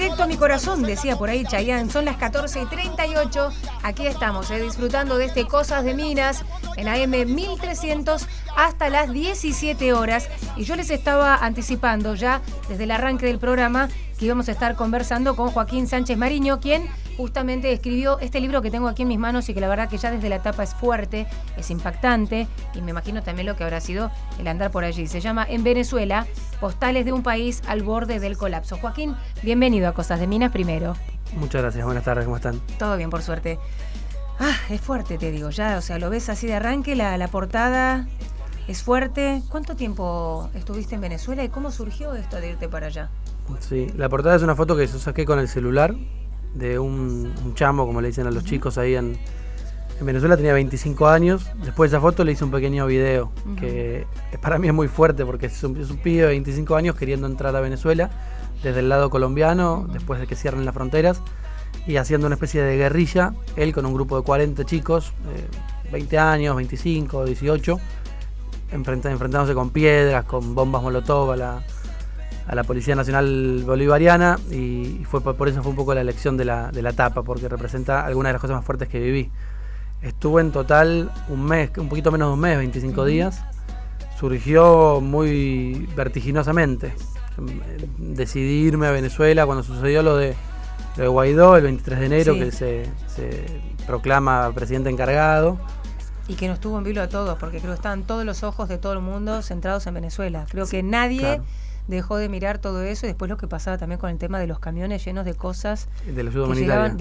directo a mi corazón, decía por ahí Chayanne. Son las 14:38. Aquí estamos, disfrutando de este Cosas de Minas en AM 1300 hasta las 17 horas. Y yo les estaba anticipando ya desde el arranque del programa que íbamos a estar conversando con Joaquín Sánchez Mariño, quien justamente escribió este libro que tengo aquí en mis manos y que la verdad que ya desde la tapa es fuerte, es impactante, y me imagino también lo que habrá sido el andar por allí. Se llama En Venezuela, postales de un país al borde del colapso. Joaquín, bienvenido a Cosas de Minas primero. Muchas gracias, buenas tardes, ¿cómo están? Todo bien, por suerte. Es fuerte, te digo, ya, o sea, lo ves así de arranque, la portada es fuerte. ¿Cuánto tiempo estuviste en Venezuela y cómo surgió esto de irte para allá? Sí, la portada es una foto que yo saqué con el celular de un chamo, como le dicen a los chicos ahí en Venezuela. Tenía 25 años. Después de esa foto le hice un pequeño video que para mí es muy fuerte porque es un pibe de 25 años queriendo entrar a Venezuela desde el lado colombiano, después de que cierren las fronteras, y haciendo una especie de guerrilla, él con un grupo de 40 chicos, 20 años, 25, 18, enfrentándose con piedras, con bombas molotov a la Policía Nacional Bolivariana, y por eso fue un poco la elección de la tapa, porque representa algunas de las cosas más fuertes que viví. Estuve en total un mes, un poquito menos de un mes, 25 días. Surgió muy vertiginosamente. Decidí irme a Venezuela cuando sucedió lo de Guaidó, el 23 de enero, sí, que se proclama presidente encargado. Y que nos tuvo en vilo a todos, porque creo que estaban todos los ojos de todo el mundo centrados en Venezuela. Creo que nadie dejó de mirar todo eso, y después lo que pasaba también con el tema de los camiones llenos de cosas de la ayuda humanitaria.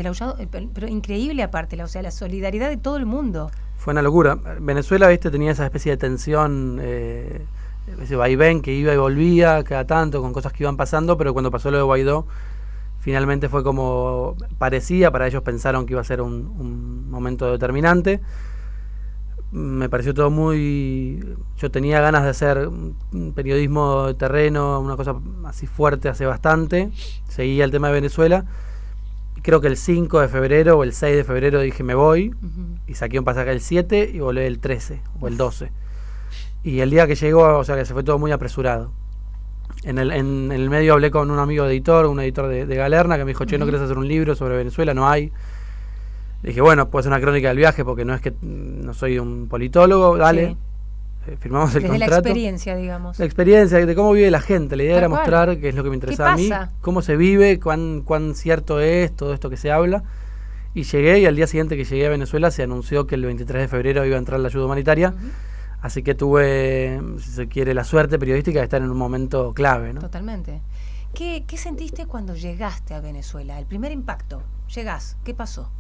Pero increíble aparte, la solidaridad de todo el mundo. Fue una locura. Venezuela, viste, tenía esa especie de tensión, ese vaivén que iba y volvía cada tanto con cosas que iban pasando, pero cuando pasó lo de Guaidó, finalmente fue como parecía, para ellos pensaron que iba a ser un momento determinante. Me pareció todo muy... Yo tenía ganas de hacer un periodismo de terreno, una cosa así fuerte hace bastante. Seguía el tema de Venezuela. Creo que el 5 de febrero o el 6 de febrero dije me voy, y saqué un pasaje el 7 y volé el 13 o el 12. Y el día que llegó, o sea que se fue todo muy apresurado. En el medio hablé con un amigo editor, un editor de Galerna, que me dijo, che, ¿no querés hacer un libro sobre Venezuela? No hay. Le dije, bueno, puede ser una crónica del viaje, porque no es que no soy un politólogo, dale. Sí. Firmamos el contrato. La experiencia, digamos. La experiencia de cómo vive la gente. La idea era mostrar, que es lo que me interesaba a mí, cómo se vive, cuán cierto es todo esto que se habla. Y llegué, y al día siguiente que llegué a Venezuela se anunció que el 23 de febrero iba a entrar la ayuda humanitaria. Así que tuve, si se quiere, la suerte periodística de estar en un momento clave, ¿no? Totalmente. ¿Qué sentiste cuando llegaste a Venezuela? El primer impacto. Llegás, ¿qué pasó?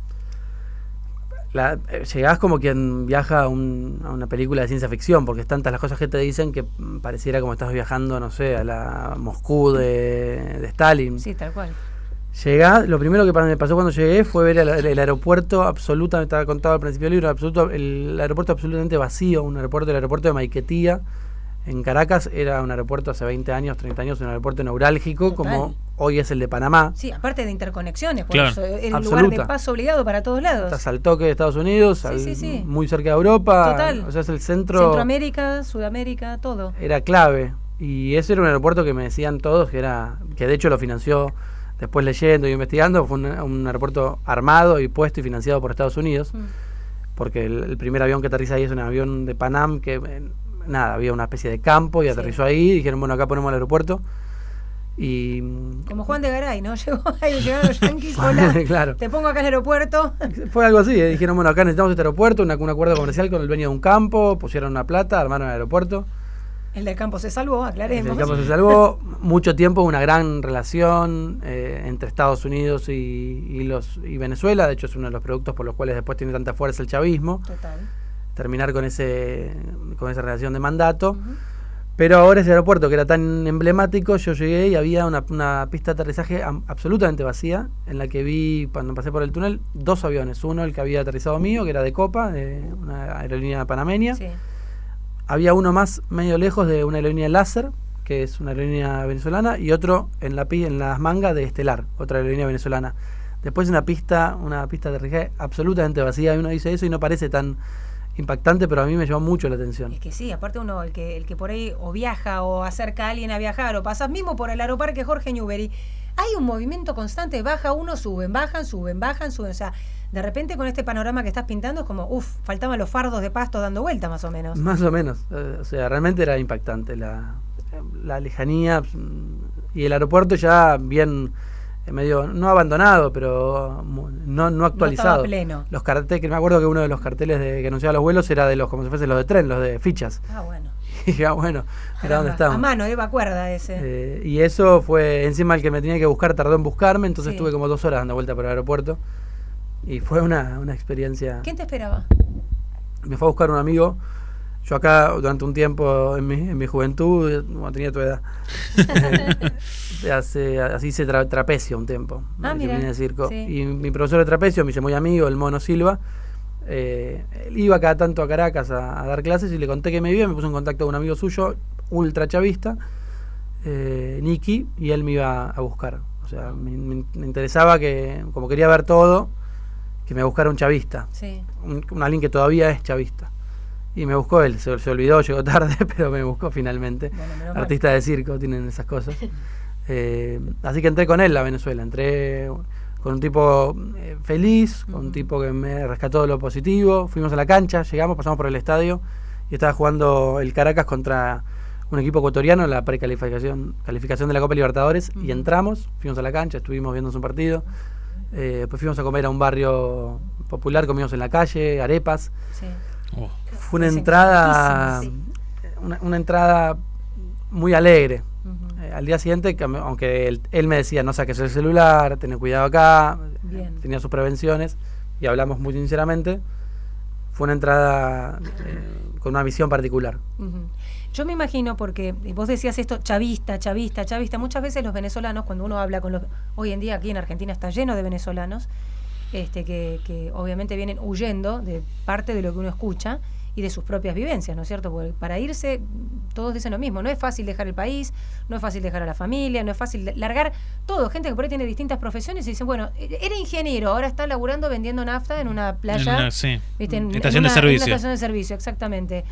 Llegás como quien viaja a una película de ciencia ficción, porque es tantas las cosas que te dicen que pareciera como estás viajando, no sé, a la Moscú de Stalin. Sí, tal cual. Llegás, lo primero que me pasó cuando llegué fue ver el aeropuerto absolutamente, estaba contado al principio del libro, el aeropuerto absolutamente vacío, el aeropuerto de Maiquetía, en Caracas. Era un aeropuerto hace 20 años, 30 años, un aeropuerto neurálgico. Total. Como hoy es el de Panamá. Sí, aparte de interconexiones, por claro. Eso, es el lugar de paso obligado para todos lados. Estás al toque de Estados Unidos, sí. muy cerca de Europa. Total. O sea, es el centro. Centroamérica, Sudamérica, todo. Era clave. Y ese era un aeropuerto que me decían todos que de hecho lo financió, después leyendo y investigando, fue un aeropuerto armado y puesto y financiado por Estados Unidos. Porque el primer avión que aterriza ahí es un avión de Panam que... había una especie de campo y aterrizó ahí, y dijeron, bueno, acá ponemos el aeropuerto. Y como Juan de Garay, ¿no? Llegaron los yanquis, claro. Te pongo acá el aeropuerto. Fue algo así, dijeron, bueno, acá necesitamos este aeropuerto, un acuerdo comercial con el dueño de un campo, pusieron una plata, armaron el aeropuerto. El del campo se salvó, aclaremos. El campo se salvó, mucho tiempo, una gran relación entre Estados Unidos y Venezuela. De hecho, es uno de los productos por los cuales después tiene tanta fuerza el chavismo. Total. Terminar con esa relación de mandato. Pero ahora ese aeropuerto que era tan emblemático, yo llegué y había una pista de aterrizaje absolutamente vacía, en la que vi, cuando pasé por el túnel, 2 aviones. Uno, el que había aterrizado mío, que era de Copa, de una aerolínea panameña. Sí. Había uno más medio lejos, de una aerolínea Láser, que es una aerolínea venezolana, y otro en las mangas de Estelar, otra aerolínea venezolana. Después una pista de aterrizaje absolutamente vacía, y uno dice eso y no parece tan impactante, pero a mí me llamó mucho la atención. Es que sí, aparte uno, el que por ahí o viaja o acerca a alguien a viajar, o pasas mismo por el aeroparque Jorge Newbery, hay un movimiento constante, baja uno, suben, bajan, suben, bajan, suben. O sea, de repente con este panorama que estás pintando es como, faltaban los fardos de Pasto dando vuelta más o menos. Más o menos. O sea, realmente era impactante la lejanía y el aeropuerto ya bien medio, no abandonado, pero no actualizado. No estaba pleno. Los carteles, que me acuerdo que uno de los carteles que anunciaba los vuelos era de los, como si fuesen los de tren, los de fichas. Ah, bueno. Y ya, bueno, era donde estábamos. A mano, me acuerdo ese. Y eso fue, encima el que me tenía que buscar tardó en buscarme, entonces estuve como 2 horas dando vuelta por el aeropuerto. Y fue una experiencia. ¿Quién te esperaba? Me fue a buscar un amigo. Yo acá, durante un tiempo, en mi juventud, cuando tenía tu edad, así hice trapecio un tiempo. Mira, de circo. Sí. Y mi profesor de trapecio me hizo muy amigo, el Mono Silva. Él iba cada tanto a Caracas a dar clases y le conté que me iba, me puso en contacto con un amigo suyo, ultra chavista, Nicky, y él me iba a buscar. O sea, me interesaba que, como quería ver todo, que me buscara un chavista. Sí. Alguien que todavía es chavista. Y me buscó él, se olvidó, llegó tarde, pero me buscó finalmente. Bueno, artista de circo, tienen esas cosas. Así que entré con él a Venezuela, entré con un tipo feliz, con un tipo que me rescató de lo positivo. Fuimos a la cancha, llegamos, pasamos por el estadio y estaba jugando el Caracas contra un equipo ecuatoriano en la calificación de la Copa Libertadores. Y entramos, fuimos a la cancha, estuvimos viendo un partido. Después fuimos a comer a un barrio popular, comimos en la calle, arepas. Sí. Fue una entrada, una entrada muy alegre. Al día siguiente, aunque él me decía, no saques el celular, ten cuidado acá, tenía sus prevenciones, y hablamos muy sinceramente, fue una entrada con una visión particular. Yo me imagino, porque vos decías esto, chavista, muchas veces los venezolanos, cuando uno habla con hoy en día aquí en Argentina está lleno de venezolanos, que obviamente vienen huyendo de parte de lo que uno escucha y de sus propias vivencias, ¿no es cierto? Porque para irse, todos dicen lo mismo, no es fácil dejar el país, no es fácil dejar a la familia, no es fácil largar todo, gente que por ahí tiene distintas profesiones y dicen, bueno, era ingeniero, ahora está laburando vendiendo nafta en una playa, ¿viste? En estación de servicio. Una estación de servicio, exactamente.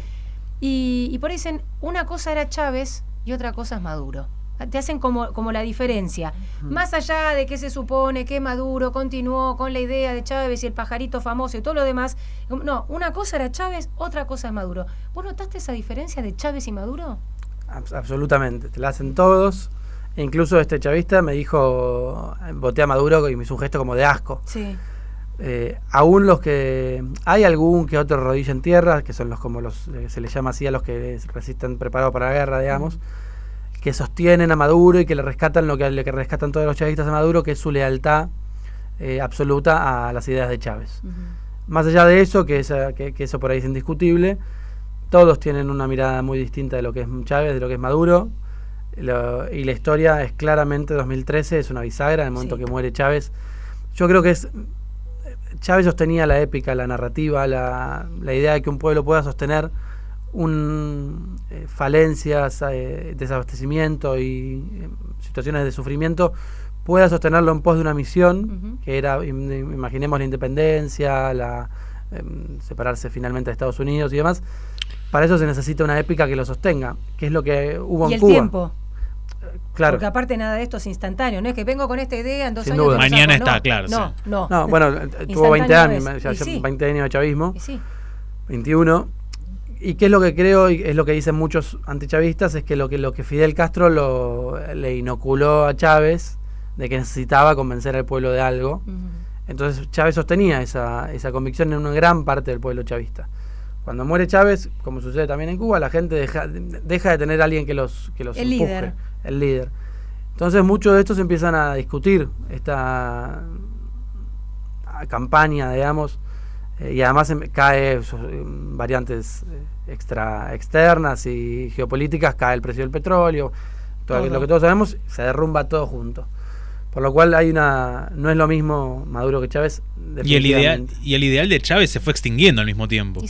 Y por ahí dicen, una cosa era Chávez y otra cosa es Maduro. Te hacen como la diferencia. Más allá de que se supone que Maduro continuó con la idea de Chávez y el pajarito famoso y todo lo demás. No, una cosa era Chávez, otra cosa es Maduro. ¿Vos notaste esa diferencia de Chávez y Maduro? Absolutamente, te la hacen todos. E incluso este chavista me dijo, voté a Maduro y me hizo un gesto como de asco. Sí. Aún los que... Hay algún que otro rodilla en tierra, que son se les llama así a los que resisten preparados para la guerra, digamos. Que sostienen a Maduro y que le rescatan lo que rescatan todos los chavistas a Maduro, que es su lealtad absoluta a las ideas de Chávez. Más allá de eso, que eso por ahí es indiscutible, todos tienen una mirada muy distinta de lo que es Chávez, de lo que es Maduro, y la historia es claramente 2013, es una bisagra, en el momento que muere Chávez. Yo creo que Chávez sostenía la épica, la narrativa, la idea de que un pueblo pueda sostener falencias, desabastecimiento y situaciones de sufrimiento, pueda sostenerlo en pos de una misión que era, imaginemos, la independencia, separarse finalmente de Estados Unidos y demás. Para eso se necesita una épica que lo sostenga, que es lo que hubo en Cuba. Y el tiempo. Claro. Porque aparte nada de esto es instantáneo, no es que vengo con esta idea en 2 Sin años. duda. Mañana está, claro. No, bueno, tuvo 20 años, ya 20 años de chavismo, 21. Y qué es lo que creo, y es lo que dicen muchos antichavistas, es que lo que Fidel Castro le inoculó a Chávez, de que necesitaba convencer al pueblo de algo. Entonces Chávez sostenía esa convicción en una gran parte del pueblo chavista. Cuando muere Chávez, como sucede también en Cuba, la gente deja de tener a alguien que los empuje, el líder. Entonces muchos de estos empiezan a discutir esta campaña, digamos, y además cae variantes externas y geopolíticas, cae el precio del petróleo, todo lo que todos sabemos, se derrumba todo junto. Por lo cual no es lo mismo Maduro que Chávez. Y el ideal de Chávez se fue extinguiendo al mismo tiempo.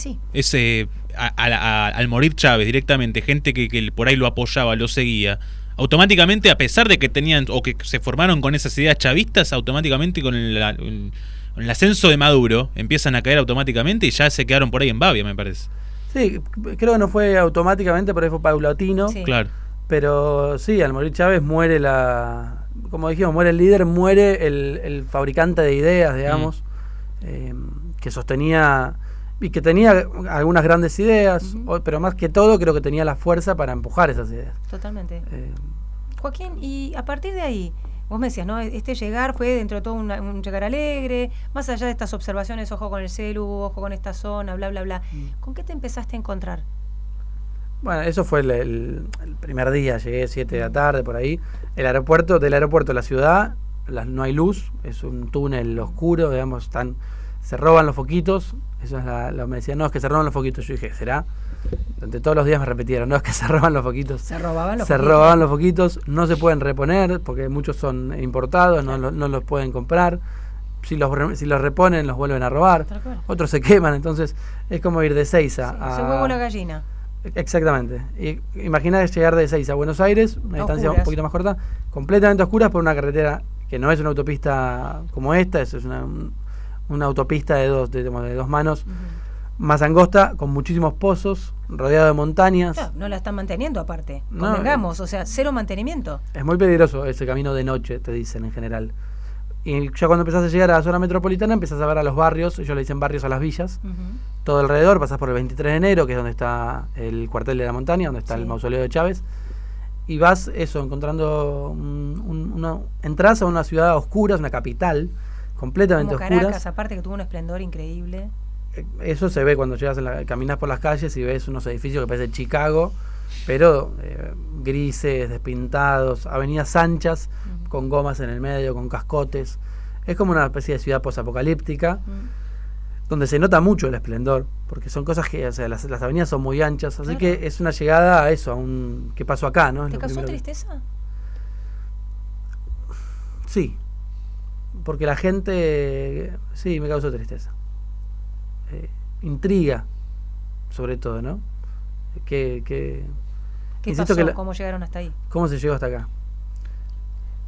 Al morir Chávez directamente, gente que por ahí lo apoyaba, lo seguía, automáticamente, a pesar de que tenían o que se formaron con esas ideas chavistas, automáticamente con el ascenso de Maduro empiezan a caer automáticamente y ya se quedaron por ahí en Babia, me parece. Sí, creo que no fue automáticamente, pero fue paulatino. Sí. Claro. Pero sí, al morir Chávez muere como dijimos, muere el líder, muere el fabricante de ideas, digamos, que sostenía y que tenía algunas grandes ideas, pero más que todo creo que tenía la fuerza para empujar esas ideas. Totalmente. Joaquín, y a partir de ahí, vos me decías, ¿no? Este llegar fue dentro de todo un llegar alegre, más allá de estas observaciones, ojo con el celu, ojo con esta zona, bla, bla, bla. ¿Con qué te empezaste a encontrar? Bueno, eso fue el primer día, llegué 7 de la tarde, por ahí. Del aeropuerto a la ciudad, no hay luz, es un túnel oscuro, digamos, se roban los foquitos. Eso es me decían, no, es que se roban los foquitos. Yo dije, ¿será? Durante todos los días me repitieron, no, es que se roban los foquitos. Se robaban los foquitos, no se pueden reponer, porque muchos son importados, claro. no los pueden comprar. Si los reponen, los vuelven a robar. Otros se queman, entonces es como ir de Seiza a... Se huevo la gallina. Exactamente. Imagina llegar de Seiza a Buenos Aires, una distancia un poquito más corta, completamente oscuras por una carretera que no es una autopista como esta, es una autopista de dos manos, más angosta, con muchísimos pozos, rodeado de montañas. Claro, no la están manteniendo aparte, convengamos, o sea, cero mantenimiento. Es muy peligroso ese camino de noche, te dicen en general. Y ya cuando empezás a llegar a la zona metropolitana, empezás a ver a los barrios, ellos le dicen barrios a las villas, todo alrededor, pasás por el 23 de enero, que es donde está el cuartel de la montaña, donde está el mausoleo de Chávez, y vas encontrando entras a una ciudad oscura, es una capital, completamente como oscuras. Caracas, aparte que tuvo un esplendor increíble. Eso se ve cuando llegas, caminas por las calles y ves unos edificios que parecen Chicago, pero grises, despintados, avenidas anchas, con gomas en el medio, con cascotes. Es como una especie de ciudad posapocalíptica, donde se nota mucho el esplendor, porque son cosas que, o sea, las avenidas son muy anchas, así que es una llegada a eso, ¿qué pasó acá, no? ¿Te causó tristeza? Sí, porque la gente, sí, me causó tristeza. Intriga, sobre todo, ¿no? ¿Qué pasó? ¿Cómo llegaron hasta ahí? ¿Cómo se llegó hasta acá?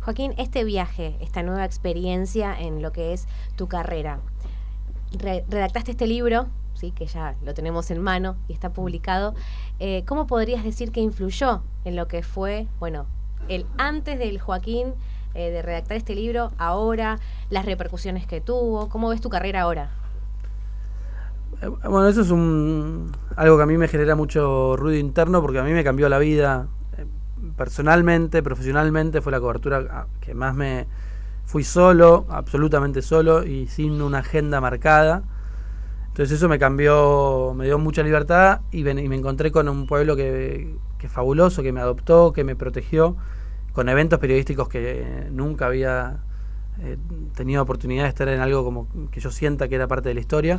Joaquín, este viaje, esta nueva experiencia en lo que es tu carrera, redactaste este libro, ¿sí? Que ya lo tenemos en mano y está publicado. ¿Cómo podrías decir que influyó en lo que fue, bueno, el antes del Joaquín de redactar este libro, ahora, las repercusiones que tuvo? ¿Cómo ves tu carrera ahora? Bueno, eso es algo que a mí me genera mucho ruido interno, porque a mí me cambió la vida personalmente, profesionalmente. Fue la cobertura que más fui solo, absolutamente solo y sin una agenda marcada. Entonces eso me cambió, me dio mucha libertad y me encontré con un pueblo que es fabuloso, que me adoptó, que me protegió, con eventos periodísticos que nunca había tenido oportunidad de estar en algo como que yo sienta que era parte de la historia,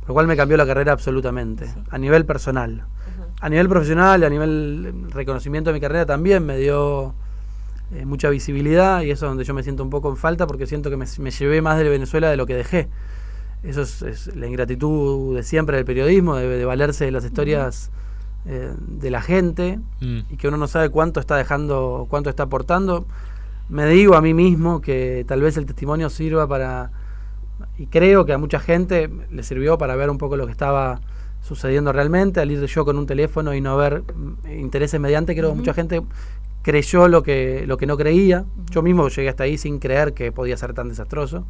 por lo cual me cambió la carrera absolutamente, a nivel personal. A nivel profesional, a nivel reconocimiento de mi carrera también me dio mucha visibilidad, y eso es donde yo me siento un poco en falta, porque siento que me llevé más de Venezuela de lo que dejé. Eso es la ingratitud de siempre del periodismo, de valerse de las historias de la gente, y que uno no sabe cuánto está dejando, cuánto está aportando. Me digo a mí mismo que tal vez el testimonio sirva para, y creo que a mucha gente le sirvió para ver un poco lo que estaba sucediendo realmente, al ir yo con un teléfono y no ver intereses mediante. Creo que mucha gente creyó lo que no creía. Yo mismo llegué hasta ahí sin creer que podía ser tan desastroso.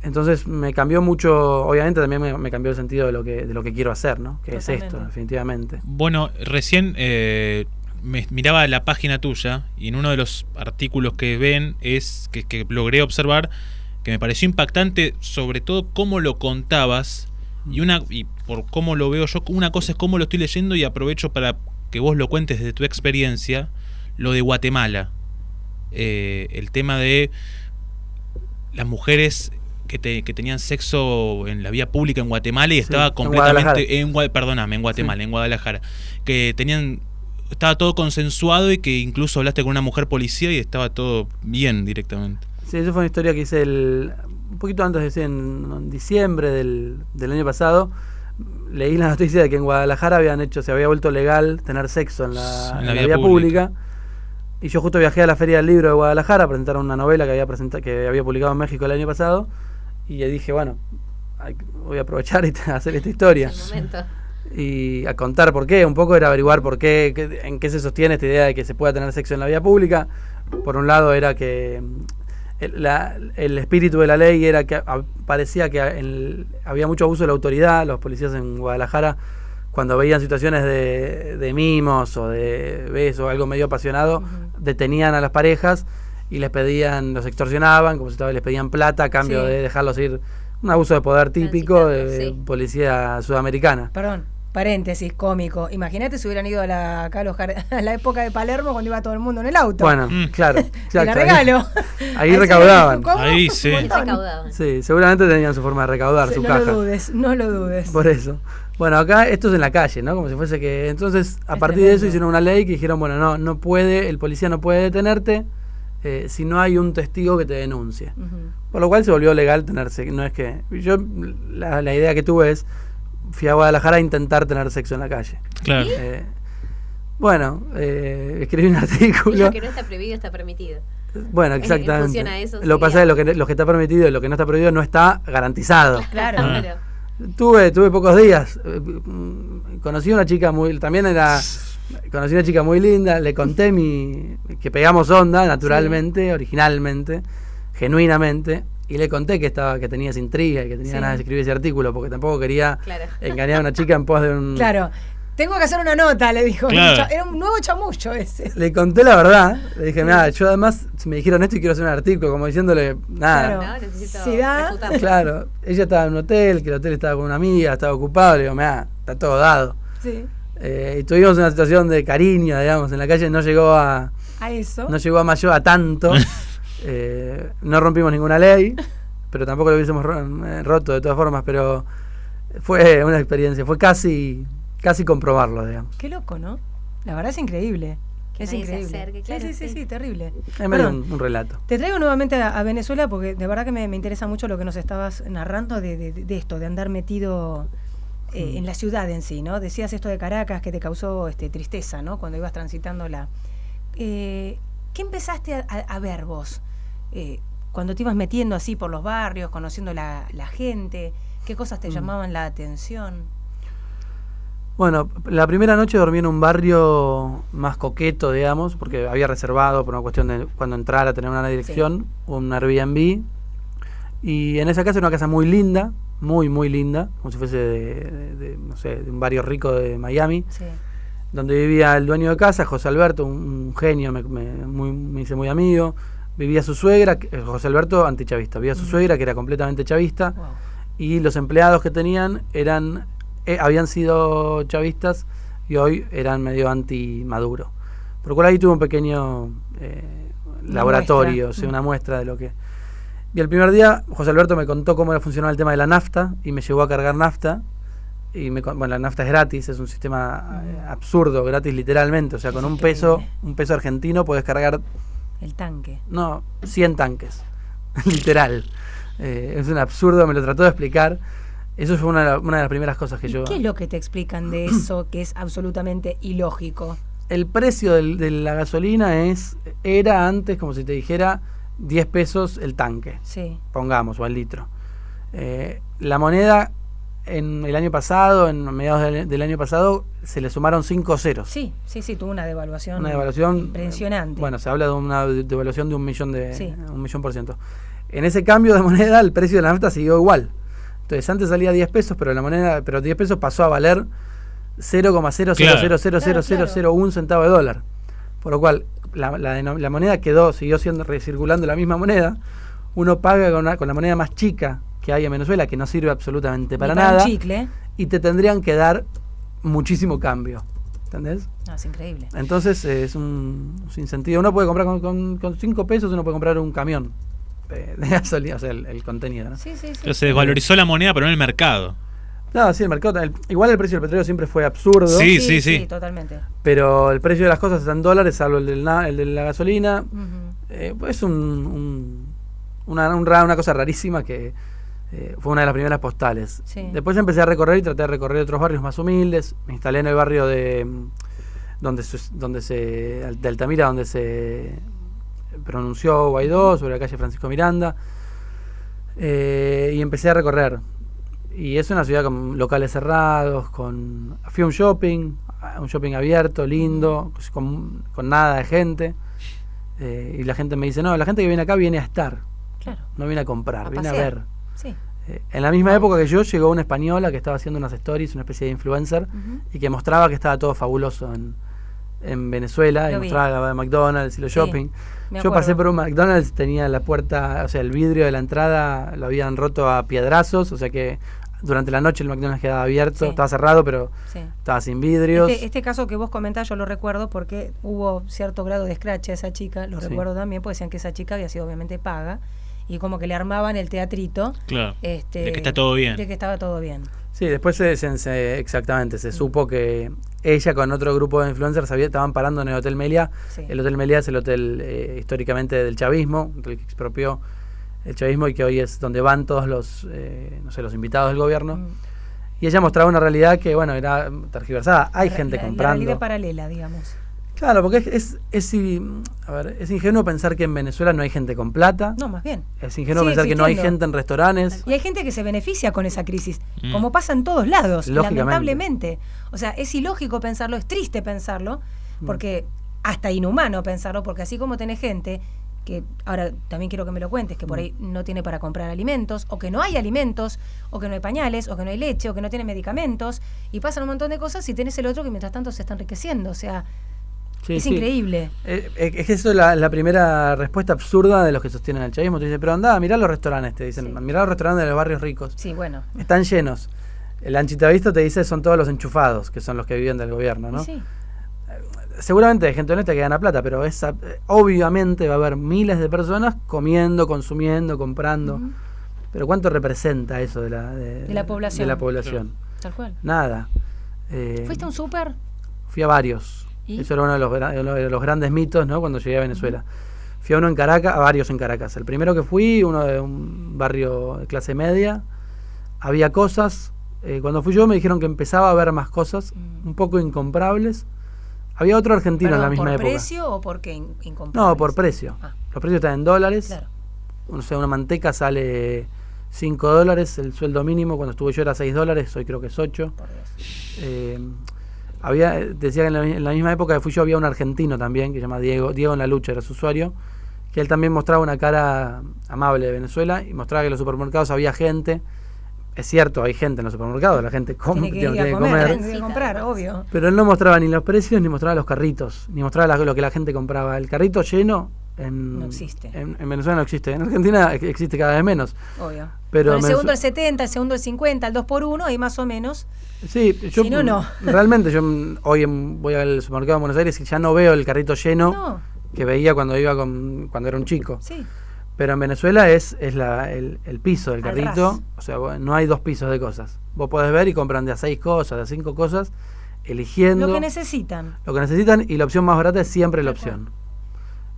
Entonces me cambió mucho, obviamente también me cambió el sentido de lo que quiero hacer, ¿no? Que totalmente. Es esto, definitivamente. Bueno, recién me miraba la página tuya, y en uno de los artículos que ven es que logré observar, que me pareció impactante, sobre todo cómo lo contabas, y por cómo lo veo yo. Una cosa es cómo lo estoy leyendo, y aprovecho para que vos lo cuentes desde tu experiencia, lo de Guatemala, el tema de las mujeres que tenían sexo en la vía pública en Guatemala, y estaba completamente en Guatemala, en Guadalajara, que estaba todo consensuado, y que incluso hablaste con una mujer policía y estaba todo bien directamente. Sí, esa fue una historia que hice un poquito antes, en diciembre del año pasado. Leí la noticia de que en Guadalajara se había vuelto legal tener sexo en la vía pública. Y yo justo viajé a la Feria del Libro de Guadalajara a presentar una novela que había publicado en México el año pasado, y dije, bueno, voy a aprovechar y hacer esta historia. Y a contar por qué, un poco era averiguar por qué, en qué se sostiene esta idea de que se pueda tener sexo en la vía pública. Por un lado era que el espíritu de la ley era que parecía que había mucho abuso de la autoridad. Los policías en Guadalajara, cuando veían situaciones de mimos o de besos o algo medio apasionado, detenían a las parejas y les pedían, los extorsionaban, como si les pedían plata a cambio de dejarlos ir. Un abuso de poder típico de policía sudamericana. Perdón, paréntesis, cómico. Imagínate si hubieran ido a la época de Palermo cuando iba todo el mundo en el auto. Bueno, claro. Te la regalo. Ahí recaudaban. Ahí sí. Recaudaban. Sí, seguramente tenían su forma de recaudar, su caja. No lo dudes. Por eso. Bueno, acá esto es en la calle, ¿no? Como si fuese que... Entonces, a partir de eso hicieron una ley que dijeron, bueno, no puede, el policía no puede detenerte si no hay un testigo que te denuncie. Por lo cual se volvió legal tenerse. No es que... Yo, la idea que tuve es... Fui a Guadalajara a intentar tener sexo en la calle. Claro. Escribí un artículo. Y lo que no está prohibido está permitido. Bueno, exactamente. Funciona eso, lo que pasa es que lo que está permitido y lo que no está prohibido no está garantizado. Claro. Tuve pocos días. Conocí una chica conocí una chica muy linda, le conté que pegamos onda naturalmente, originalmente, genuinamente, y le conté que tenía esa intriga y que tenía ganas de escribir ese artículo, porque tampoco quería engañar a una chica en pos de un... Claro. Tengo que hacer una nota, le dijo. Claro. Era un nuevo chamullo ese. Le conté la verdad. Le dije, mira, yo además me dijeron esto y quiero hacer un artículo, como diciéndole, nada. Claro. No, necesito Si da. refutarlo. Claro, ella estaba en un hotel, que el hotel estaba con una amiga, estaba ocupado, le digo, mira, está todo dado. Sí. Y tuvimos una situación de cariño, digamos, en la calle, no llegó a eso. No llegó a mayor a tanto. No rompimos ninguna ley, pero tampoco lo hubiésemos roto de todas formas, pero fue una experiencia, fue casi comprobarlo, digamos. Qué loco, ¿no? La verdad es increíble. Que Es nadie se increíble. acerque, claro, Sí, terrible. Es medio un relato. Te traigo nuevamente a Venezuela porque de verdad que me interesa mucho lo que nos estabas narrando de esto, de andar metido en la ciudad en sí, ¿no? Decías esto de Caracas que te causó tristeza, ¿no? Cuando ibas transitándola. ¿Qué empezaste a ver vos? Cuando te ibas metiendo así por los barrios, conociendo la gente, ¿qué cosas te llamaban la atención? Bueno, la primera noche dormí en un barrio más coqueto, digamos, porque había reservado por una cuestión de cuando entrar a tener una dirección, un Airbnb. Y en esa casa era una casa muy linda, muy linda, como si fuese de un barrio rico de Miami, donde vivía el dueño de casa, José Alberto, un genio, me hice muy amigo. Vivía su suegra, José Alberto antichavista, vivía su suegra que era completamente chavista, y los empleados que tenían habían sido chavistas y hoy eran medio anti-Maduro. Por lo cual ahí tuve un pequeño laboratorio, una muestra de lo que... Y el primer día José Alberto me contó cómo funcionaba el tema de la nafta y me llevó a cargar nafta. Y la nafta es gratis, es un sistema absurdo, gratis literalmente. O sea, con un peso argentino podés cargar... El tanque. No, 100 tanques. Literal. Es un absurdo, me lo trató de explicar. Eso fue una de las primeras cosas que yo... ¿Qué es lo que te explican de eso que es absolutamente ilógico? El precio de la gasolina era antes, como si te dijera, 10 pesos el tanque. Sí. Pongamos, o el litro. La moneda en el año pasado, en mediados del año pasado, se le sumaron 5 ceros. Sí, tuvo una devaluación. Una devaluación impresionante. Bueno, se habla de una devaluación de 1.000.000%. En ese cambio de moneda, el precio de la nafta siguió igual. Entonces antes salía 10 pesos, pero 10 pesos pasó a valer 0,0000001 centavo de dólar. Por lo cual, la moneda siguió recirculando la misma moneda. Uno paga con la moneda más chica que hay en Venezuela, que no sirve absolutamente para nada. Chicle. Y te tendrían que dar muchísimo cambio. ¿Entendés? Es increíble. Entonces es un sinsentido. Uno puede comprar con 5 pesos, uno puede comprar un camión de gasolina, o sea, el contenido, ¿no? Sí. Pero se desvalorizó la moneda, pero no el mercado. No, sí, el mercado. Igual el precio del petróleo siempre fue absurdo. Sí, totalmente. Pero el precio de las cosas está en dólares, salvo el de la gasolina. Es una cosa rarísima que fue una de las primeras postales. Sí. Después empecé a recorrer y traté de recorrer otros barrios más humildes. Me instalé en el barrio de Altamira, donde se pronunció Guaidó, sobre la calle Francisco Miranda. Y empecé a recorrer. Y es una ciudad con locales cerrados, fui a un shopping abierto, lindo, con nada de gente. Y la gente me dice, no, la gente que viene acá viene a estar, Claro. no viene a comprar, A viene a pasear. ver. Sí. En la misma época que yo llegó una española que estaba haciendo unas stories, una especie de influencer, y que mostraba que estaba todo fabuloso en Venezuela, y Lo vi. mostraba la McDonald's y los Sí, shopping. me Yo pasé acuerdo. por un McDonald's, tenía la puerta, o sea, el vidrio de la entrada lo habían roto a piedrazos, o sea que durante la noche el McDonald's quedaba abierto, Sí. estaba cerrado, pero Sí. estaba sin vidrios. Este caso que vos comentás yo lo recuerdo porque hubo cierto grado de escrache a esa chica, lo Sí. recuerdo también, porque decían que esa chica había sido obviamente paga y como que le armaban el teatrito Claro. de De que está todo bien. De que estaba todo bien. Sí, después exactamente, se supo que ella con otro grupo de influencers estaban parando en el Hotel Meliá. Sí. El Hotel Meliá es el hotel históricamente del chavismo, el que expropió el chavismo y que hoy es donde van todos los, no sé, los invitados del gobierno. Mm. Y ella mostraba una realidad que, bueno, era tergiversada. Hay gente La comprando. realidad paralela, digamos. Claro, porque a ver, es ingenuo pensar que en Venezuela no hay gente con plata. No, más bien. Es ingenuo Sigue pensar que no hay existiendo. gente en restaurantes. Y hay gente que se beneficia con esa crisis, Mm. como pasa en todos lados, Lógicamente. lamentablemente. O sea, es ilógico pensarlo, es triste pensarlo, porque hasta inhumano pensarlo, porque así como tenés gente que, ahora también quiero que me lo cuentes, que por ahí no tiene para comprar alimentos, o que no hay alimentos, o que no hay pañales, o que no hay leche, o que no tiene medicamentos, y pasan un montón de cosas, y tenés el otro que mientras tanto se está enriqueciendo. O sea, Sí, es sí. increíble. Es que eso es la primera respuesta absurda de los que sostienen el chavismo. Te dicen, pero andá, mirá los restaurantes, te dicen, Sí. mirá los restaurantes de los barrios ricos. Sí, bueno. Están llenos. El Anchitavisto te dice, son todos los enchufados, que son los que viven del gobierno, ¿no? Y sí. Seguramente hay gente honesta que gana plata, pero obviamente va a haber miles de personas comiendo, consumiendo, comprando. Ujú. Pero ¿cuánto representa eso de la población. de la población? Tal cual. Nada. ¿Fuiste a un súper? Fui a varios. ¿Y? Eso era uno de los grandes mitos, ¿no? Cuando llegué a Venezuela. Fui a uno en Caracas, a varios en Caracas. El primero que fui, uno de un barrio de clase media. Había cosas. Cuando fui yo me dijeron que empezaba a haber más cosas, un poco incomprables. Había otro argentino en la misma ¿por época. precio o porque incomprables? No, por precio. Ah. Los precios están en dólares. Claro. O sea, una manteca sale $5, el sueldo mínimo cuando estuve yo era $6, hoy creo que es 8. Por Dios. Decía que en la misma época que fui yo había un argentino también, que se llama Diego en la lucha, era su usuario, que él también mostraba una cara amable de Venezuela y mostraba que en los supermercados había gente. Es cierto, hay gente en los supermercados, la gente Tiene que ir tiene a que comer, comer. tiene que comprar, obvio. Pero él no mostraba ni los precios, ni mostraba los carritos, ni mostraba lo que la gente compraba. El carrito lleno No existe. En Venezuela no existe. En Argentina existe cada vez menos. Obvio. Pero Con el segundo Venezuela- el 70, el segundo el 50, el 2x1, ahí más o menos. Sí, yo Si no, no. realmente yo hoy voy al supermercado de Buenos Aires y ya no veo el carrito lleno No, que veía cuando iba cuando era un chico. sí. Pero en Venezuela es el piso del Al carrito, ras. o sea, no hay 2 pisos de cosas. Vos podés ver y compran de a 6 cosas, de a 5 cosas, eligiendo Lo que necesitan. lo que necesitan y la opción más barata es siempre la Tal cual. opción.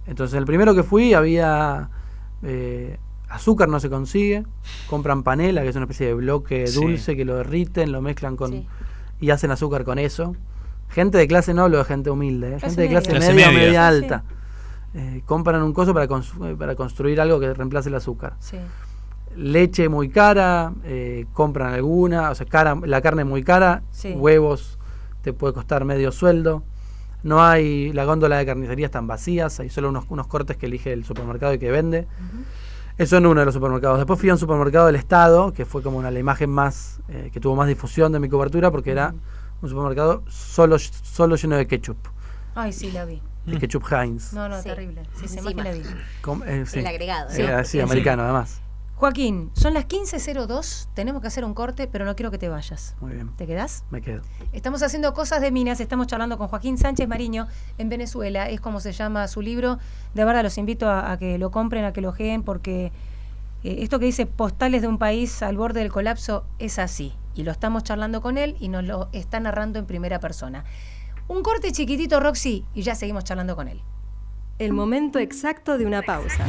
Entonces el primero que fui había azúcar no se consigue, compran panela, que es una especie de bloque Sí. dulce que lo derriten, lo mezclan con Sí. y hacen azúcar con eso. Gente de clase no hablo de gente humilde, Clase gente de clase media. Clase media o media. media Sí, alta. Compran un coso para construir algo que reemplace el azúcar. Sí. Leche muy cara, compran alguna, o sea, la carne muy cara, Sí. huevos te puede costar medio sueldo. No hay, la góndola de carnicería están vacías, hay solo unos cortes que elige el supermercado y que vende. Eso en uno de los supermercados. Después fui a un supermercado del Estado, que fue como la imagen más, que tuvo más difusión de mi cobertura, porque era un supermercado solo lleno de ketchup, Ay, sí, la vi. de ketchup Heinz. No, Sí. terrible. Sí, se Encima. más que la vi. Sí. El agregado, Sí, ¿no? sí, americano además. Joaquín, son las 15:02, tenemos que hacer un corte, pero no quiero que te vayas. Muy bien, ¿Te quedás? me quedo. Estamos haciendo Cosas de Minas, estamos charlando con Joaquín Sánchez Mariño en Venezuela, es como se llama su libro. De verdad los invito a que lo compren, a que lo ojeen, porque esto que dice Postales de un país al borde del colapso es así. Y lo estamos charlando con él y nos lo está narrando en primera persona. Un corte chiquitito, Roxy, y ya seguimos charlando con él. El momento exacto de una pausa.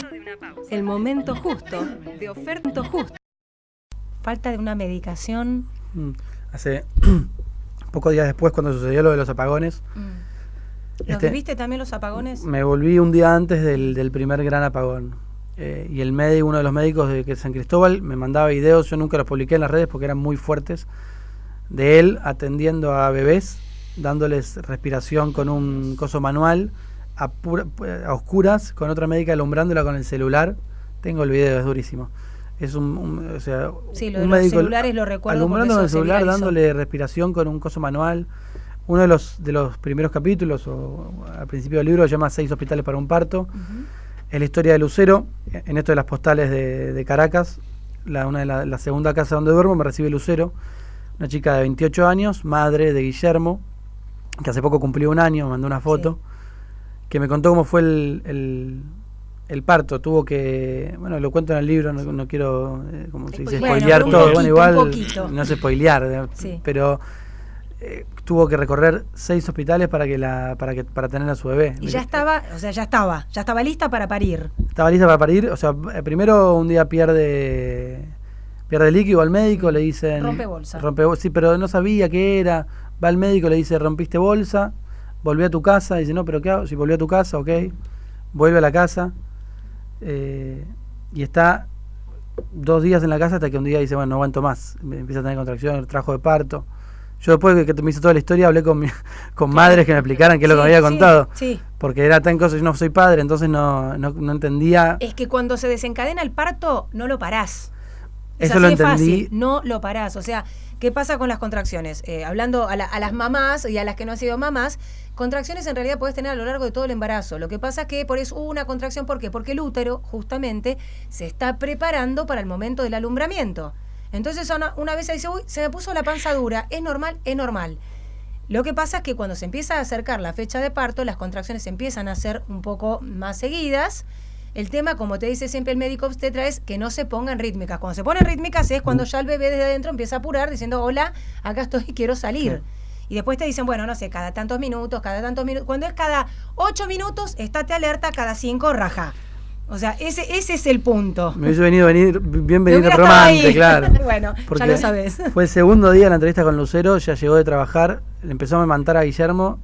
El momento justo de oferta justo. Falta de una medicación. Hace pocos días después, cuando sucedió lo de los apagones, ¿Los viviste también los apagones? me volví un día antes del primer gran apagón. Y uno de los médicos de San Cristóbal me mandaba videos, yo nunca los publiqué en las redes porque eran muy fuertes, de él atendiendo a bebés, dándoles respiración con un coso manual a oscuras con otra médica alumbrándola con el celular. Tengo el video, es durísimo. Es o sea, Sí, lo un de los médico celulares lo recuerdo. alumbrando porque con el eso se celular, viralizó. dándole respiración con un coso manual. Uno de los primeros capítulos, o al principio del libro, se llama 6 hospitales para un parto. Ujú. Es la historia de Lucero, en esto de las postales de Caracas. La segunda casa donde duermo me recibe Lucero, una chica de 28 años, madre de Guillermo, que hace poco cumplió 1 año, me mandó una foto, que me contó cómo fue el parto. Tuvo que, bueno, lo cuento en el libro, no quiero, como se dice, Bueno, spoilear pero un todo. poquito, Bueno, igual un poquito. no sé spoilear, Sí. pero tuvo que recorrer 6 hospitales para tener a su bebé. Y ya estaba lista para parir. Estaba lista para parir, o sea, primero un día pierde líquido al médico, le dicen... Rompe bolsa. Sí, pero no sabía qué era. Va al médico, le dice, rompiste bolsa, volví a tu casa, dice, no, pero ¿qué hago? Si volvió a tu casa, ok. Vuelve a la casa, y está 2 días en la casa hasta que un día dice, bueno, no aguanto más. Empieza a tener contracciones, trajo de parto. Yo después de que me hizo toda la historia hablé con madres que me explicaran qué es lo que me había contado. Sí. Porque era tan cosa, yo no soy padre, entonces no entendía. Es que cuando se desencadena el parto, no lo parás. Es Eso así lo de entendí. fácil, no lo parás. O sea, ¿qué pasa con las contracciones? Hablando a las mamás y a las que no han sido mamás, contracciones en realidad puedes tener a lo largo de todo el embarazo. Lo que pasa es que por eso hubo una contracción, ¿por qué? Porque el útero justamente se está preparando para el momento del alumbramiento. Entonces una vez dice, uy, se me puso la panza dura, es normal, es normal. Lo que pasa es que cuando se empieza a acercar la fecha de parto, las contracciones empiezan a ser un poco más seguidas. El tema, como te dice siempre el médico obstetra, es que no se pongan rítmicas. Cuando se ponen rítmicas es cuando ya el bebé desde adentro empieza a apurar diciendo, hola, acá estoy y quiero salir. Y después te dicen, bueno, no sé, cada tantos minutos. Cuando es cada 8 minutos, estate alerta, cada 5 raja. O sea, ese es el punto. Me hubiese venido bien Te hubiera romante, estado ahí. claro. Bueno, Porque ya lo sabes. fue el segundo día de la entrevista con Lucero, ya llegó de trabajar, le empezó a amamantar a Guillermo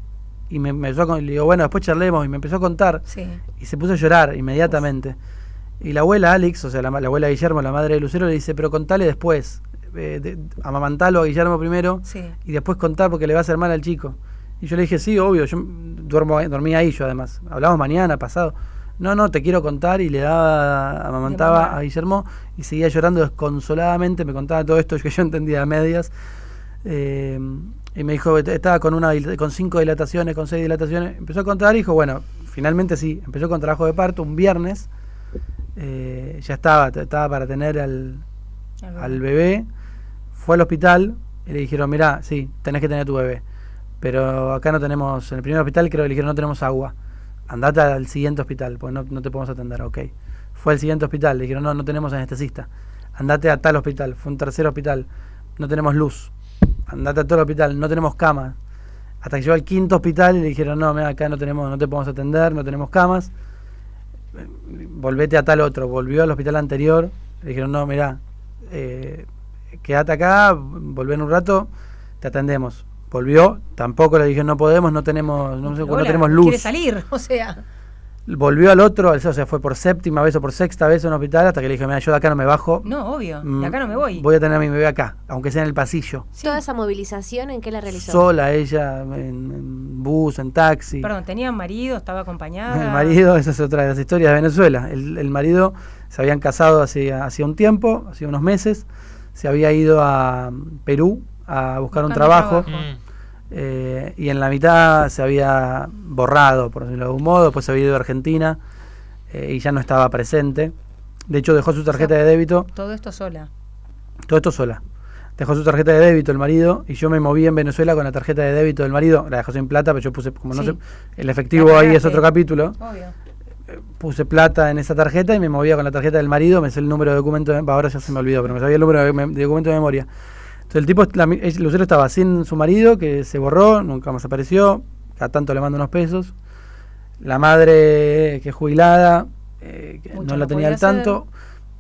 y me empezó le digo, bueno, después charlemos, y me empezó a contar. Sí. Y se puso a llorar inmediatamente. Y la abuela Alex, o sea, la abuela de Guillermo, la madre de Lucero, le dice, pero contale después. Amamantalo a Guillermo primero, Sí. y después contar porque le va a hacer mal al chico. Y yo le dije, sí, obvio, yo dormí ahí yo además. Hablamos mañana, pasado. No, te quiero contar, y le daba, amamantaba a Guillermo y seguía llorando desconsoladamente, me contaba todo esto que yo entendía a medias. Y me dijo, estaba con 5 dilataciones, con 6 dilataciones. Empezó a contar y dijo, bueno, finalmente sí, empezó con trabajo de parto un viernes. Ya estaba para tener al bebé. Fue al hospital y le dijeron, mirá, sí, tenés que tener a tu bebé. Pero acá no tenemos, en el primer hospital creo que le dijeron, no tenemos agua. Andate al siguiente hospital, porque no te podemos atender, ok. Fue al siguiente hospital, le dijeron, no tenemos anestesista. Andate a tal hospital, fue un tercer hospital, no tenemos luz. Andate a todo el hospital, no tenemos camas. Hasta que llegó al 5.º hospital y le dijeron, no, mira, acá no te podemos atender, no tenemos camas. Volvete a tal otro. Volvió al hospital anterior, le dijeron, no, mira, quédate acá, volvé en un rato, te atendemos. Volvió, tampoco le dijeron, no podemos, no tenemos luz. Quiere salir, o sea. Volvió al otro, o sea, fue por 7ª vez o por 6ª vez a un hospital, hasta que le dije, mira, yo de acá no me bajo. No, obvio, de acá no me voy. Voy a tener a mi bebé acá, aunque sea en el pasillo. Sí. ¿Toda esa movilización en qué la realizó? Sola ella, en bus, en taxi. Perdón, ¿tenía marido? ¿Estaba acompañada? El marido, esa es otra de las historias de Venezuela. El marido se habían casado hacía un tiempo, hacía unos meses, se había ido a Perú a buscar un trabajo. Y en la mitad se había borrado, por decirlo de algún modo, después se había ido a Argentina y ya no estaba presente. De hecho dejó su tarjeta de débito. Todo esto sola. Todo esto sola. Dejó su tarjeta de débito el marido y yo me moví en Venezuela con la tarjeta de débito del marido. La dejó sin plata, pero yo puse, como no sé, el efectivo ahí es otro capítulo. Obvio. Puse plata en esa tarjeta y me movía con la tarjeta del marido, me sé el número de documento, ahora ya se me olvidó, pero me sabía el número de documento de memoria. Entonces el tipo, Lucero estaba sin su marido, que se borró, nunca más apareció, cada tanto le mando unos pesos. La madre, que es jubilada, que no la tenía al tanto,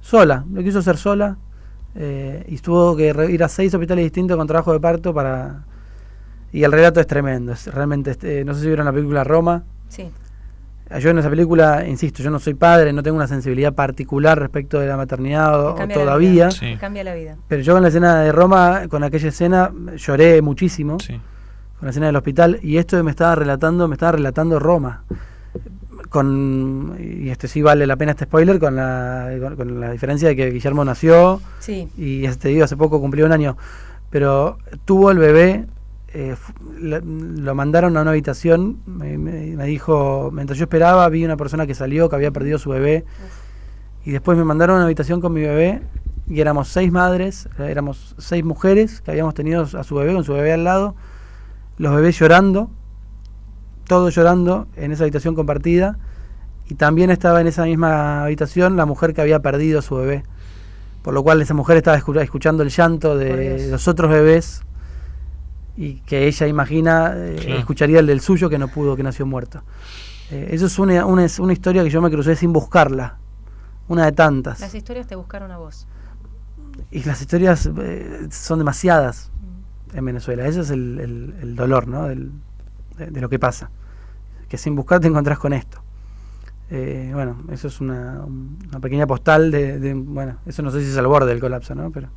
sola, lo quiso hacer sola, y tuvo que ir a 6 hospitales distintos con trabajo de parto para... Y el relato es tremendo, es realmente, no sé si vieron la película Roma. Sí. Yo en esa película, insisto, yo no soy padre, no tengo una sensibilidad particular respecto de la maternidad o todavía. Sí. Cambia la vida. Pero yo con la escena de Roma, con aquella escena, lloré muchísimo. Sí. Con la escena del hospital. Y esto me estaba relatando Roma. y sí vale la pena este spoiler, con la diferencia de que Guillermo nació, Sí. y digo, hace poco cumplió 1 año, pero tuvo el bebé, lo mandaron a una habitación, me dijo, mientras yo esperaba, vi una persona que salió, que había perdido su bebé, y después me mandaron a una habitación con mi bebé, y éramos 6 madres, éramos 6 mujeres que habíamos tenido a su bebé, con su bebé al lado, los bebés llorando, todos llorando en esa habitación compartida, y también estaba en esa misma habitación la mujer que había perdido a su bebé, por lo cual esa mujer estaba escuchando el llanto de los otros bebés, y que ella imagina escucharía el del suyo, que no pudo, que nació muerto. Eso es una historia que yo me crucé sin buscarla, una de tantas. Las historias te buscaron a vos. Y las historias son demasiadas en Venezuela. Ese es el dolor, ¿no? De lo que pasa. Que sin buscar te encontrás con esto. Bueno, eso es una pequeña postal bueno, eso no sé si es al borde del colapso, ¿no? Pero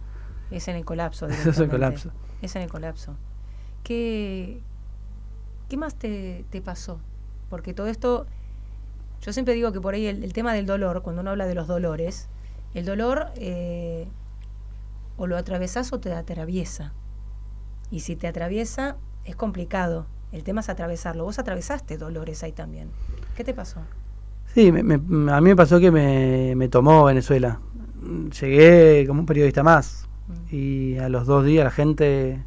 Es en el colapso. eso es el colapso. Es en el colapso. ¿Qué más te pasó? Porque todo esto, yo siempre digo que por ahí el tema del dolor, cuando uno habla de los dolores, el dolor o lo atravesás o te atraviesa. Y si te atraviesa, es complicado. El tema es atravesarlo. Vos atravesaste dolores ahí también. ¿Qué te pasó? Sí, a mí me pasó que me tomó Venezuela. Llegué como un periodista más. Y a los 2 días la gente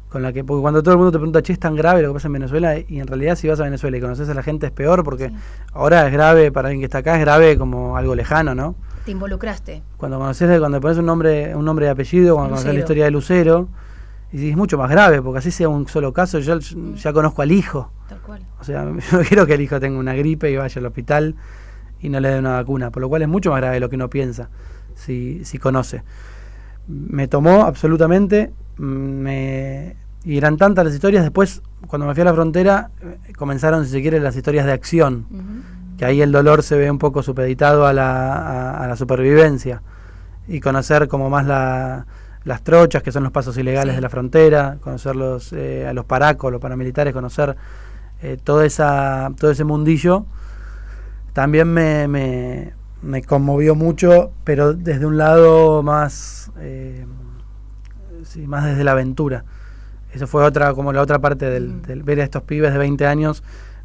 con la que... Porque cuando todo el mundo te pregunta, che, es tan grave lo que pasa en Venezuela, y en realidad si vas a Venezuela y conoces a la gente es peor, porque ahora es grave, para alguien que está acá es grave como algo lejano, ¿no? Te involucraste. Cuando pones un nombre de apellido, cuando conoces la historia de Lucero, y es mucho más grave, porque así sea un solo caso, yo ya conozco al hijo. Tal cual. O sea, yo no quiero que el hijo tenga una gripe y vaya al hospital y no le dé una vacuna, por lo cual es mucho más grave de lo que uno piensa, si conoce. Me tomó absolutamente, y eran tantas las historias. Después, cuando me fui a la frontera, comenzaron, si se quiere, las historias de acción, que ahí el dolor se ve un poco supeditado a la supervivencia, y conocer como más las trochas, que son los pasos ilegales de la frontera, conocer a los paracos, los paramilitares, conocer todo ese mundillo, también me conmovió mucho, pero desde un lado más más desde la aventura. Eso fue como la otra parte del ver a estos pibes de 20 años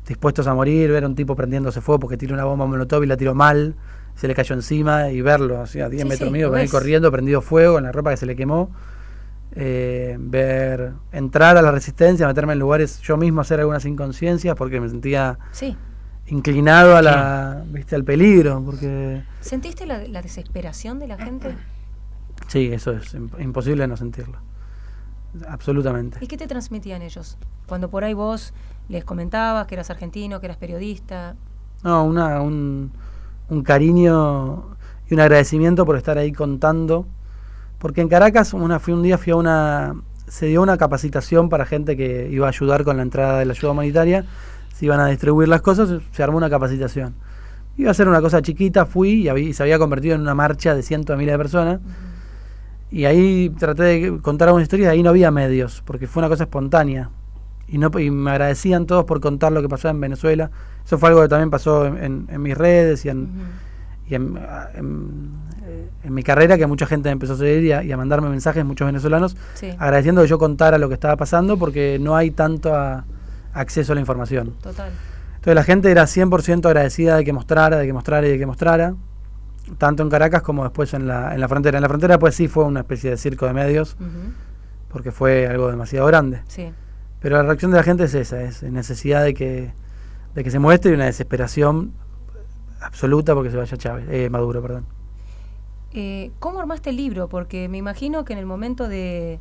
dispuestos a morir, ver a un tipo prendiéndose fuego porque tiró una bomba molotov y la tiró mal, se le cayó encima, y verlo así a 10 metros mío, venir corriendo, prendido fuego, con la ropa que se le quemó. Ver entrar a la resistencia, meterme en lugares, yo mismo hacer algunas inconsciencias porque me sentía inclinado al peligro, porque... ¿Sentiste la desesperación de la gente? Sí, eso es imposible no sentirlo, absolutamente. ¿Y qué te transmitían ellos? Cuando por ahí vos les comentabas que eras argentino, que eras periodista. No, un cariño y un agradecimiento por estar ahí contando, porque en Caracas se dio una capacitación para gente que iba a ayudar con la entrada de la ayuda humanitaria, se iban a distribuir las cosas, se armó una capacitación. Iba a ser una cosa chiquita, fui y se había convertido en una marcha de cientos de miles de personas. Y ahí traté de contar algunas historias, ahí no había medios, porque fue una cosa espontánea. Y me agradecían todos por contar lo que pasaba en Venezuela. Eso fue algo que también pasó en mis redes y en mi carrera, que mucha gente me empezó a seguir y a mandarme mensajes, muchos venezolanos, agradeciendo que yo contara lo que estaba pasando, porque no hay tanto acceso a la información. Total. Entonces la gente era 100% agradecida de que mostrara, tanto en Caracas como después en la frontera. En la frontera pues sí fue una especie de circo de medios, porque fue algo demasiado grande. Sí. Pero la reacción de la gente es esa, es necesidad de que se muestre, y una desesperación absoluta porque se vaya Maduro, perdón. ¿Cómo armaste el libro? Porque me imagino que en el momento de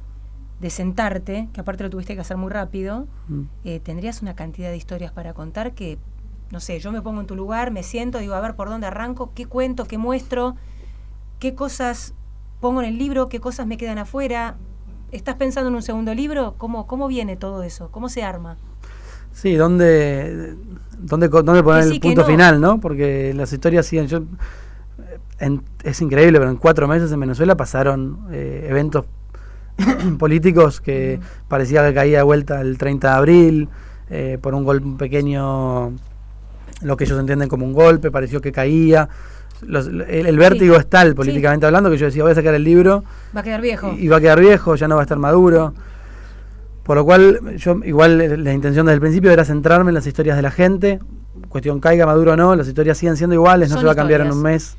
sentarte, que aparte lo tuviste que hacer muy rápido, tendrías una cantidad de historias para contar que, no sé, yo me pongo en tu lugar, me siento, digo, a ver por dónde arranco, qué cuento, qué muestro, qué cosas pongo en el libro, qué cosas me quedan afuera. ¿Estás pensando en un segundo libro? ¿Cómo viene todo eso? ¿Cómo se arma? Sí, ¿dónde poner el punto final, no? Porque las historias siguen. Es increíble, pero en 4 meses en Venezuela pasaron eventos políticos que parecía que caía de vuelta el 30 de abril, por un pequeño lo que ellos entienden como un golpe, pareció que caía. El vértigo es tal, políticamente hablando, que yo decía, voy a sacar el libro. Va a quedar viejo. Y va a quedar viejo, ya no va a estar maduro. Por lo cual, yo igual la intención desde el principio era centrarme en las historias de la gente. Cuestión caiga, maduro o no, las historias siguen siendo iguales, no se va a cambiar en un mes.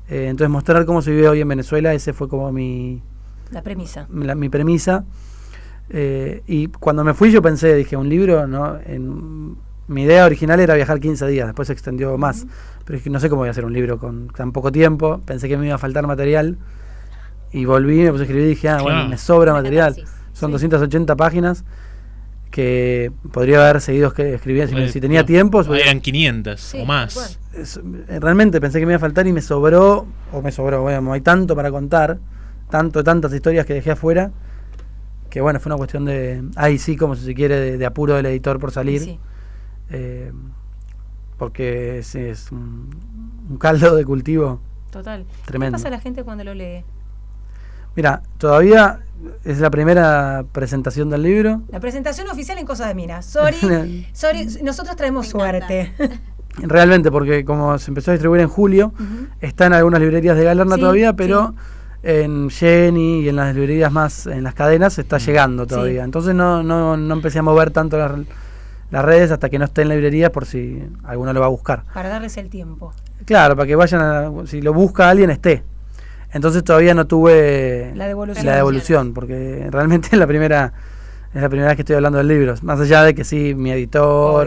Entonces mostrar cómo se vive hoy en Venezuela, ese fue como mi premisa. Y cuando me fui yo pensé, dije, un libro, ¿no? Mi idea original era viajar 15 días, después se extendió más. Pero es que no sé cómo voy a hacer un libro con tan poco tiempo. Pensé que me iba a faltar material. Y volví, me puse a escribir y dije, bueno, me sobra material. Son 280 páginas que podría haber seguido escribiendo. Si tenía tiempo. Eran 500 o más. Realmente pensé que me iba a faltar y me sobró. Bueno, hay tanto para contar. Tantas historias que dejé afuera. Que bueno, fue una cuestión de, ahí sí, como si se quiere, de apuro del editor por salir. Sí. Porque es un caldo de cultivo. Total. Tremendo. ¿Qué pasa a la gente cuando lo lee? Mira, todavía es la primera presentación del libro. La presentación oficial en Cosas de Minas. Sorry, nosotros traemos suerte. Realmente, porque como se empezó a distribuir en julio, está en algunas librerías de Galerna todavía, pero en Jenny y en las librerías más, en las cadenas, está llegando todavía. Entonces no empecé a mover tanto las redes hasta que no esté en la librería, por si alguno lo va a buscar. Para darles el tiempo. Claro, para que vayan si lo busca alguien, esté. Entonces todavía no tuve la devolución, porque realmente es la primera vez que estoy hablando del libro. Más allá de que sí, mi editor,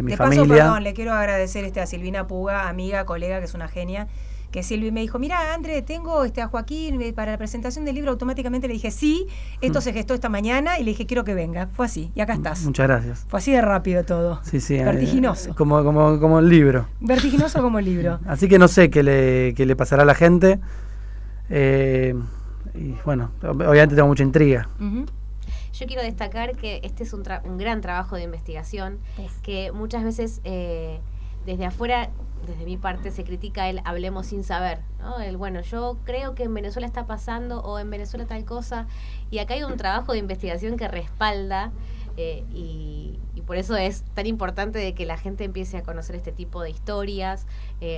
mi familia. Perdón, le quiero agradecer a Silvina Puga, amiga, colega, que es una genia. Que Silvi me dijo, mira, André, tengo a Joaquín para la presentación del libro. Automáticamente le dije, sí, esto se gestó esta mañana, y le dije, quiero que venga. Fue así, y acá estás. Muchas gracias. Fue así de rápido todo. Sí. Vertiginoso. Como el libro. Vertiginoso como el libro. Así que no sé qué le pasará a la gente. Y bueno, obviamente tengo mucha intriga. Yo quiero destacar que este es un gran trabajo de investigación, que muchas veces desde afuera, desde mi parte, se critica el hablemos sin saber, ¿no? Yo creo que en Venezuela está pasando, o en Venezuela tal cosa, y acá hay un trabajo de investigación que respalda, y por eso es tan importante de que la gente empiece a conocer este tipo de historias.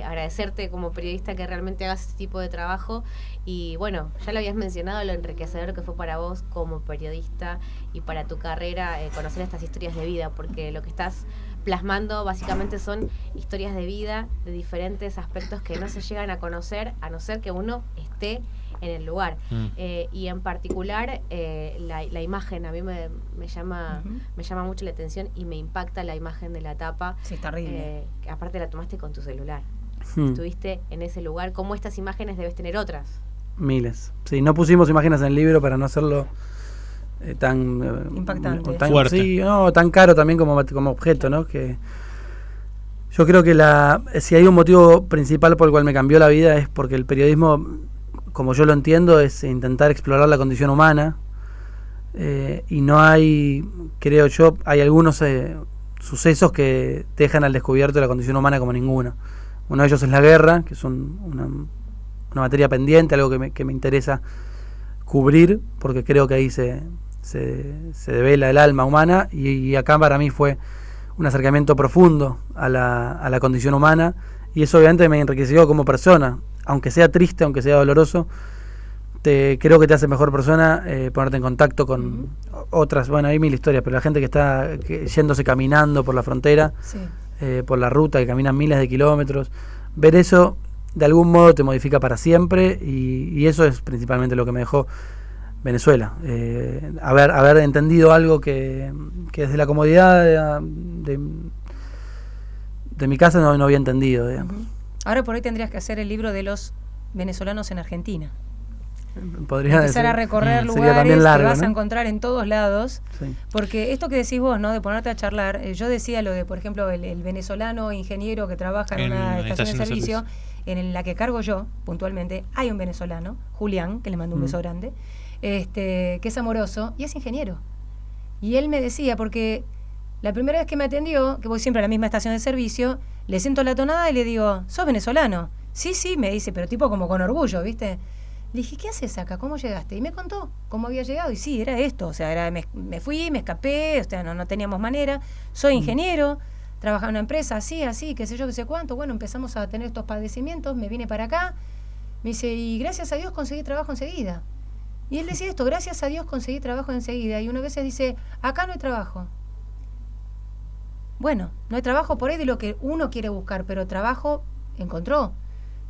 Agradecerte como periodista que realmente hagas este tipo de trabajo, y bueno, ya lo habías mencionado, lo enriquecedor que fue para vos como periodista y para tu carrera, conocer estas historias de vida, porque lo que estás plasmando básicamente son historias de vida de diferentes aspectos que no se llegan a conocer, a no ser que uno esté en el lugar. Y en particular la imagen a mí me llama mucho la atención, y me impacta la imagen de la tapa. Sí, está horrible. Que aparte la tomaste con tu celular. Estuviste en ese lugar. ¿Cómo estas imágenes debes tener otras? Miles. Sí, no pusimos imágenes en el libro para no hacerlo tan impactante, tan fuerte. Sí, no, tan caro también como objeto, ¿no? Que yo creo que si hay un motivo principal por el cual me cambió la vida, es porque el periodismo, como yo lo entiendo, es intentar explorar la condición humana, y no hay, creo yo, hay algunos sucesos que dejan al descubierto la condición humana como ninguno. Uno de ellos es la guerra, que es una materia pendiente, algo que me interesa cubrir, porque creo que ahí se devela el alma humana, y acá para mí fue un acercamiento profundo a la condición humana, y eso obviamente me enriqueció como persona, aunque sea triste, aunque sea doloroso. Creo que te hace mejor persona ponerte en contacto con otras, bueno, hay mil historias, pero la gente que está yéndose caminando por la frontera, por la ruta, que caminan miles de kilómetros, ver eso de algún modo te modifica para siempre, y eso es principalmente lo que me dejó Venezuela. Haber entendido algo que desde la comodidad de mi casa no había entendido, digamos. Ahora por hoy tendrías que hacer el libro de los venezolanos en Argentina. Podría empezar a recorrer lugares largo, que vas a encontrar en todos lados, porque esto que decís vos, ¿no? De ponerte a charlar, yo decía lo de, por ejemplo, el venezolano ingeniero que trabaja en una estación de servicio, en la que cargo yo, puntualmente, hay un venezolano, Julián, que le mando un beso grande, que es amoroso y es ingeniero. Y él me decía, porque la primera vez que me atendió, que voy siempre a la misma estación de servicio, le siento la tonada y le digo, ¿sos venezolano? Sí, me dice, pero tipo como con orgullo, ¿viste? Le dije, ¿qué haces acá? ¿Cómo llegaste? Y me contó cómo había llegado. Y sí, era esto. O sea, me fui, me escapé, o sea, no teníamos manera. Soy ingeniero, trabajaba en una empresa, así, qué sé yo, qué sé cuánto. Bueno, empezamos a tener estos padecimientos, me vine para acá. Me dice, y gracias a Dios conseguí trabajo enseguida. Y él decía esto, gracias a Dios conseguí trabajo enseguida. Y uno a veces dice, acá no hay trabajo. Bueno, no hay trabajo por ahí de lo que uno quiere buscar, pero trabajo encontró.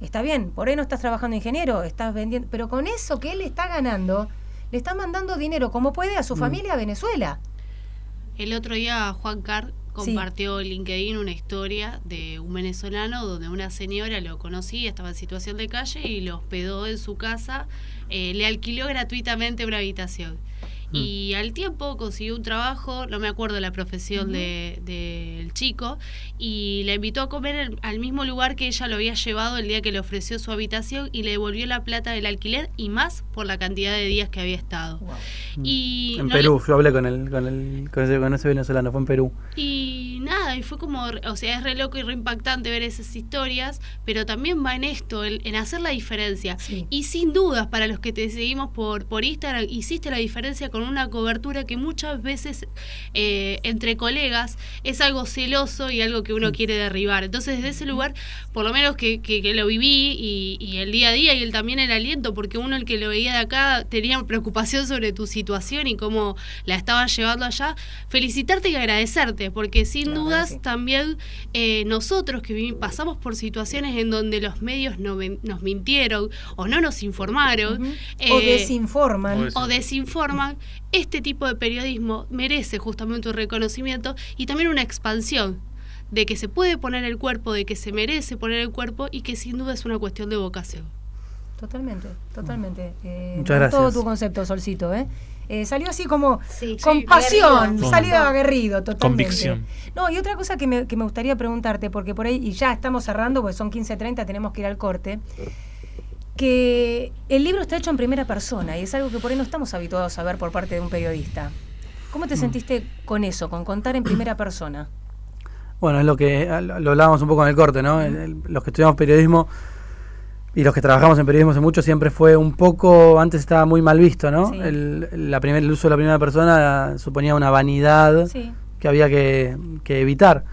Está bien, por ahí no estás trabajando ingeniero, estás vendiendo, pero con eso que él está ganando, le está mandando dinero como puede a su familia a Venezuela. El otro día Juan Carr compartió en LinkedIn una historia de un venezolano donde una señora lo conocía, estaba en situación de calle y lo hospedó en su casa, le alquiló gratuitamente una habitación. Y al tiempo consiguió un trabajo, no me acuerdo la profesión del chico, y la invitó a comer al mismo lugar que ella lo había llevado el día que le ofreció su habitación y le devolvió la plata del alquiler y más por la cantidad de días que había estado. Wow. Y en Perú, yo hablé con ese venezolano, fue en Perú. Y nada, y fue como, o sea, es re loco y re impactante ver esas historias, pero también va en esto, en hacer la diferencia. Sí. Y sin dudas, para los que te seguimos por Instagram, hiciste la diferencia con una cobertura que muchas veces entre colegas es algo celoso y algo que uno quiere derribar. Entonces, desde ese lugar, por lo menos que lo viví y el día a día y el también el aliento, porque uno el que lo veía de acá tenía preocupación sobre tu situación y cómo la estaban llevando allá, felicitarte y agradecerte, porque sin dudas sí. también nosotros que pasamos por situaciones en donde los medios nos mintieron o no nos informaron O desinforman. o desinforman, este tipo de periodismo merece justamente un reconocimiento y también una expansión de que se puede poner el cuerpo, de que se merece poner el cuerpo y que sin duda es una cuestión de vocación. Totalmente. Muchas gracias. Todo tu concepto, Solcito, salió así como Sí, con sí, pasión, aguerrido. salió aguerrido, totalmente. Convicción. No, y otra cosa que me gustaría preguntarte, porque por ahí, y ya estamos cerrando, porque son 15:30, tenemos que ir al corte, que el libro está hecho en primera persona y es algo que por ahí no estamos habituados a ver por parte de un periodista. ¿Cómo te sentiste con eso, con contar en primera persona? Bueno, es lo hablábamos un poco en el corte, ¿no? Los que estudiamos periodismo y los que trabajamos en periodismo hace mucho siempre fue un poco, antes estaba muy mal visto, ¿no? Sí. El uso de la primera persona suponía una vanidad Sí. que había que evitar.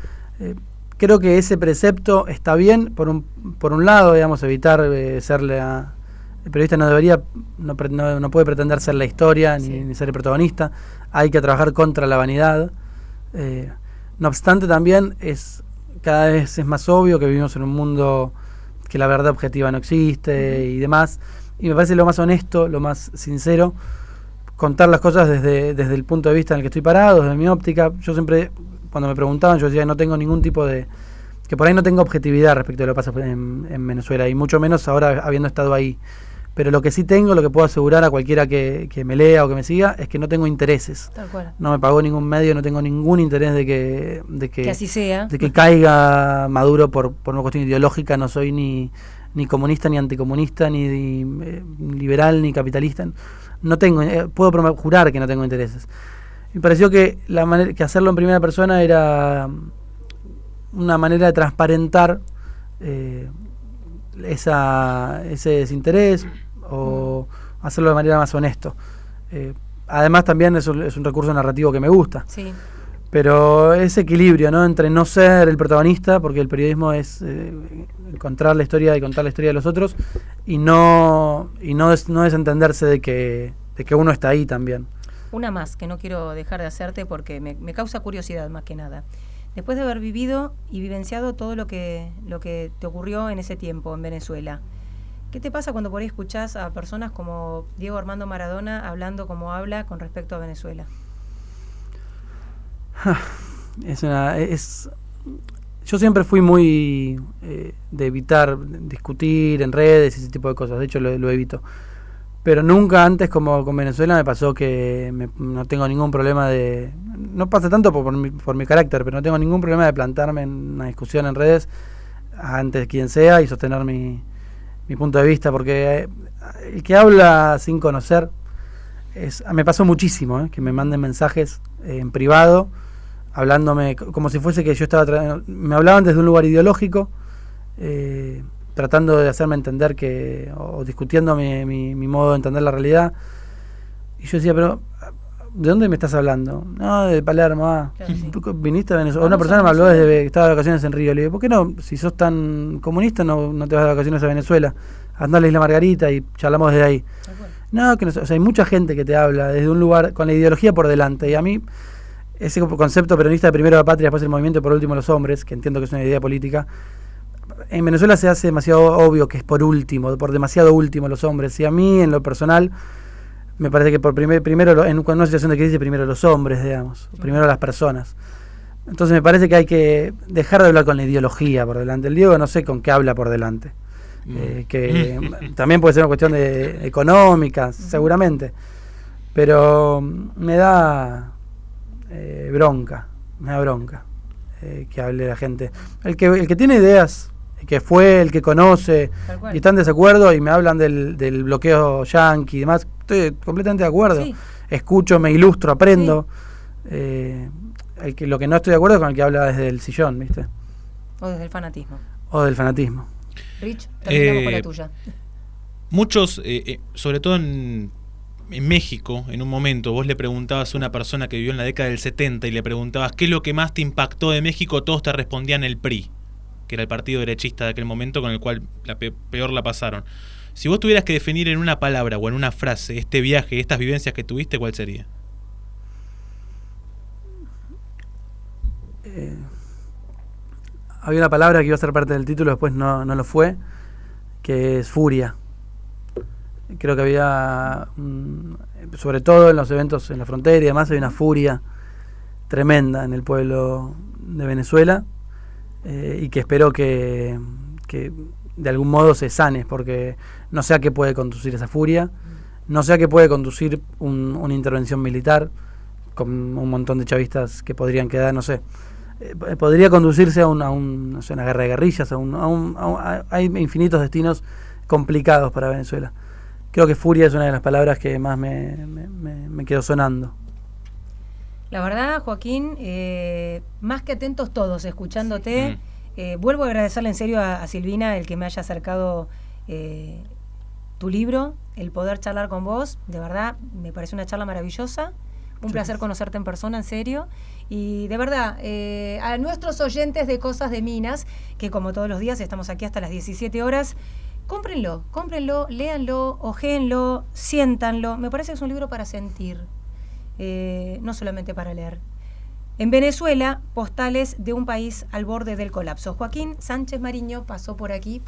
Creo que ese precepto está bien, por un lado, digamos, evitar el periodista no puede pretender ser la historia ni ser el protagonista, hay que trabajar contra la vanidad. No obstante, también cada vez es más obvio que vivimos en un mundo que la verdad objetiva no existe y demás, y me parece lo más honesto, lo más sincero, contar las cosas desde el punto de vista en el que estoy parado, desde mi óptica. Yo siempre, cuando me preguntaban, yo decía que no tengo ningún tipo de... que por ahí no tengo objetividad respecto a lo que pasa en Venezuela, y mucho menos ahora habiendo estado ahí. Pero lo que sí tengo, lo que puedo asegurar a cualquiera que me lea o que me siga, es que no tengo intereses. Tal cual. No me pagó ningún medio, no tengo ningún interés de que así sea. de que caiga Maduro por una cuestión ideológica. No soy ni comunista, ni anticomunista, ni liberal, ni capitalista. No tengo, puedo jurar que no tengo intereses. Me pareció que que hacerlo en primera persona era una manera de transparentar ese desinterés o hacerlo de manera más honesto. Además también es un recurso narrativo que me gusta. Sí. Pero ese equilibrio, ¿no?, entre no ser el protagonista, porque el periodismo es encontrar la historia y contar la historia de los otros, y no desentenderse de que uno está ahí también. Una más, que no quiero dejar de hacerte porque me causa curiosidad más que nada. Después de haber vivido y vivenciado todo lo que te ocurrió en ese tiempo en Venezuela, ¿qué te pasa cuando por ahí escuchás a personas como Diego Armando Maradona hablando como habla con respecto a Venezuela? Yo siempre fui muy de evitar discutir en redes y ese tipo de cosas. De hecho lo evito. Pero nunca antes como con Venezuela me pasó que no tengo ningún problema no pasa tanto por mi carácter, pero no tengo ningún problema de plantarme en una discusión en redes ante quien sea y sostener mi punto de vista, porque el que habla sin conocer, me pasó muchísimo, que me manden mensajes en privado hablándome como si fuese que yo estaba me hablaban desde un lugar ideológico, tratando de hacerme entender o discutiendo mi modo de entender la realidad. Y yo decía, pero ¿de dónde me estás hablando? No, de Palermo. Claro, sí. ¿Viniste a Venezuela? Vamos Una persona a me habló Venezuela. desde que estaba de vacaciones en Río. Le digo, ¿por qué no? Si sos tan comunista, no te vas de vacaciones a Venezuela. Andá a la Isla Margarita y charlamos desde ahí. Tal cual. No, que no, o sea, hay mucha gente que te habla desde un lugar con la ideología por delante. Y a mí, ese concepto peronista de primero la patria, después el movimiento y por último los hombres, que entiendo que es una idea política, en Venezuela se hace demasiado obvio que es por último, por demasiado último los hombres. Y a mí, en lo personal, me parece que por primero en una situación de crisis, primero los hombres, digamos, primero las personas. Entonces me parece que hay que dejar de hablar con la ideología por delante. El Diego no sé con qué habla por delante. Que también puede ser una cuestión de económica, seguramente. Pero me da bronca que hable la gente. El que tiene ideas, el que fue, el que conoce, Tal cual. y están en desacuerdo y me hablan del bloqueo yanqui y demás, estoy completamente de acuerdo. Sí. Escucho, me ilustro, aprendo. Lo que no estoy de acuerdo es con el que habla desde el sillón, ¿viste? O desde el fanatismo. O del fanatismo. Rich, terminamos con la tuya. Muchos, sobre todo en México, en un momento, vos le preguntabas a una persona que vivió en la década del 70 y le preguntabas qué es lo que más te impactó de México, todos te respondían el PRI, que era el partido derechista de aquel momento con el cual peor la pasaron. Si vos tuvieras que definir en una palabra o en una frase este viaje, estas vivencias que tuviste, ¿cuál sería? Había una palabra que iba a ser parte del título, después no lo fue, que es furia. Creo que había, sobre todo en los eventos en la frontera y demás, hay una furia tremenda en el pueblo de Venezuela, y que espero que de algún modo se sane, porque no sé a qué puede conducir esa furia, no sé a qué puede conducir una intervención militar con un montón de chavistas que podrían quedar, no sé. Podría conducirse a no sé, una guerra de guerrillas, hay infinitos destinos complicados para Venezuela. Creo que furia es una de las palabras que más me quedó sonando. La verdad, Joaquín, más que atentos todos escuchándote, vuelvo a agradecerle en serio a Silvina el que me haya acercado tu libro, el poder charlar con vos. De verdad, me parece una charla maravillosa. Un placer conocerte en persona, en serio. Y de verdad, a nuestros oyentes de Cosas de Minas, que como todos los días estamos aquí hasta las 17 horas, cómprenlo, léanlo, ojéenlo, siéntanlo. Me parece que es un libro para sentir, no solamente para leer. En Venezuela, postales de un país al borde del colapso. Joaquín Sánchez Mariño pasó por aquí.